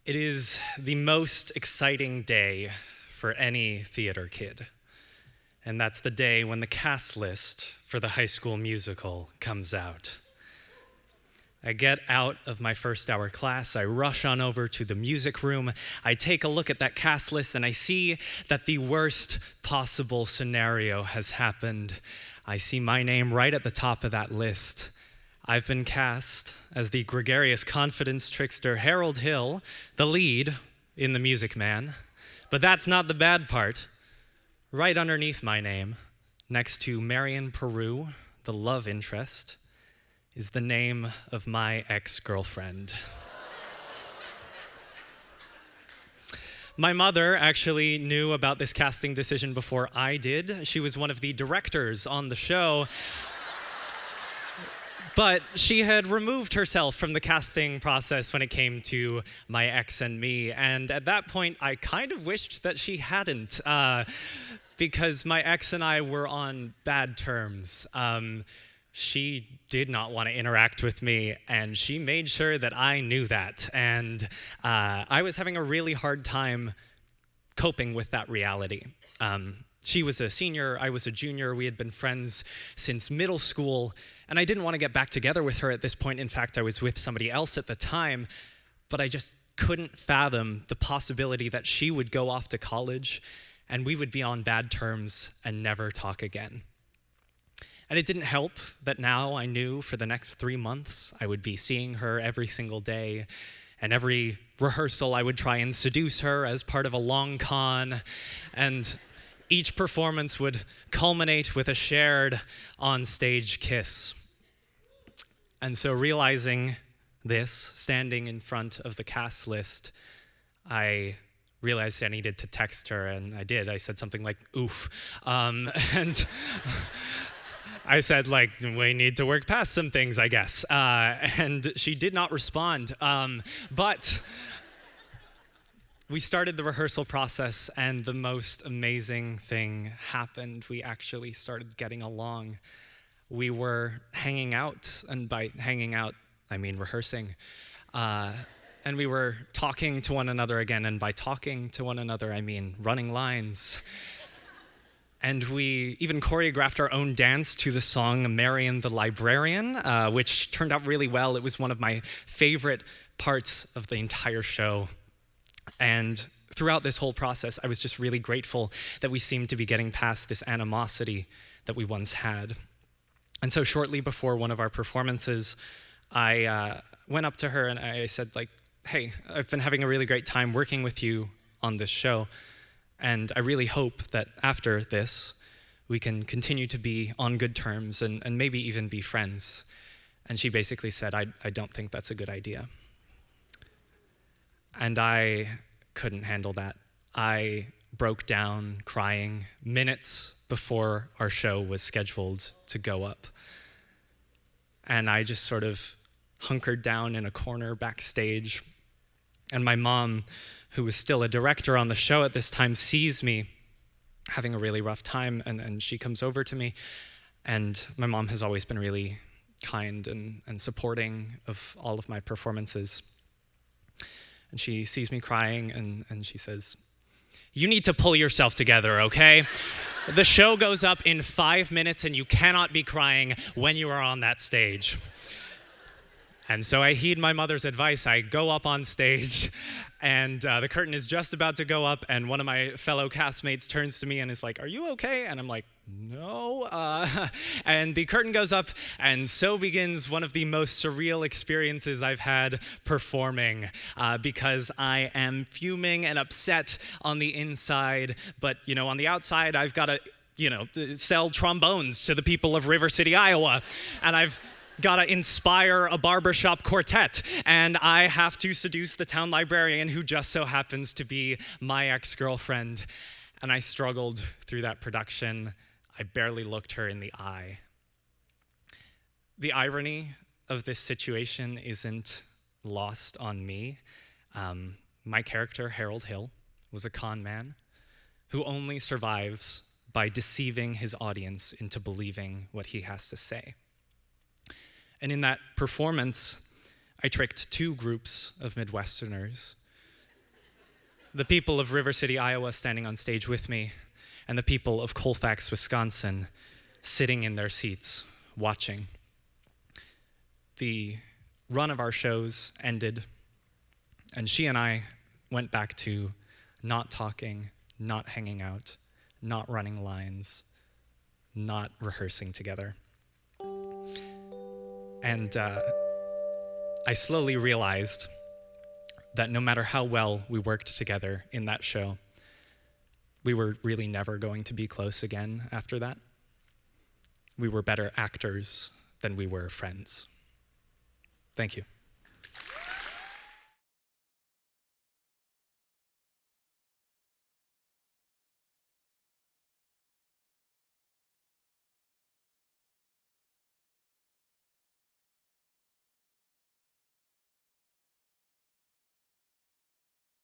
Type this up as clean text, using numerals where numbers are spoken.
It is the most exciting day for any theater kid, and that's the day when the cast list for the High School Musical comes out. I get out of my first hour class, I rush on over to the music room, I take a look at that cast list, and I see that the worst possible scenario has happened. I see my name right at the top of that list. I've been cast as the gregarious confidence trickster Harold Hill, the lead in The Music Man. But that's not the bad part. Right underneath my name, next to Marion Peru, the love interest, is the name of my ex-girlfriend. My mother actually knew about this casting decision before I did. She was one of the directors on the show. But she had removed herself from the casting process when it came to my ex and me. And at that point, I kind of wished that she hadn't, because my ex and I were on bad terms. She did not want to interact with me, and she made sure that I knew that. And I was having a really hard time coping with that reality. She was a senior, I was a junior. We had been friends since middle school, and I didn't want to get back together with her at this point. In fact, I was with somebody else at the time, but I just couldn't fathom the possibility that she would go off to college and we would be on bad terms and never talk again. And it didn't help that now I knew for the next 3 months I would be seeing her every single day, and every rehearsal I would try and seduce her as part of a long con, and each performance would culminate with a shared on-stage kiss. And so realizing this, standing in front of the cast list, I realized I needed to text her, and I did. I said something like, oof. And I said, like, we need to work past some things, I guess. And she did not respond. But we started the rehearsal process, and the most amazing thing happened. We actually started getting along. We were hanging out, and by hanging out, I mean rehearsing. And we were talking to one another again, and by talking to one another, I mean running lines. And we even choreographed our own dance to the song Marion the Librarian, which turned out really well. It was one of my favorite parts of the entire show. And throughout this whole process, I was just really grateful that we seemed to be getting past this animosity that we once had. And so shortly before one of our performances, I went up to her and I said, like, hey, I've been having a really great time working with you on this show, and I really hope that after this, we can continue to be on good terms and maybe even be friends. And she basically said, I don't think that's a good idea. And I couldn't handle that. I broke down crying minutes before our show was scheduled to go up. And I just sort of hunkered down in a corner backstage. And my mom, who was still a director on the show at this time, sees me having a really rough time, and she comes over to me. And my mom has always been really kind and supporting of all of my performances. And she sees me crying, and she says, you need to pull yourself together, okay? The show goes up in 5 minutes, and you cannot be crying when you are on that stage. And so I heed my mother's advice. I go up on stage, and the curtain is just about to go up, and one of my fellow castmates turns to me and is like, are you okay? And I'm like, no. And the curtain goes up, and so begins one of the most surreal experiences I've had performing, because I am fuming and upset on the inside, but, on the outside, I've got to, sell trombones to the people of River City, Iowa, and I've got to inspire a barbershop quartet, and I have to seduce the town librarian, who just so happens to be my ex-girlfriend. And I struggled through that production. I barely looked her in the eye. The irony of this situation isn't lost on me. My character, Harold Hill, was a con man who only survives by deceiving his audience into believing what he has to say. And in that performance, I tricked 2 groups of Midwesterners the people of River City, Iowa standing on stage with me, and the people of Colfax, Wisconsin sitting in their seats watching. The run of our shows ended, and she and I went back to not talking, not hanging out, not running lines, not rehearsing together. And I slowly realized that no matter how well we worked together in that show, we were really never going to be close again after that. We were better actors than we were friends. Thank you.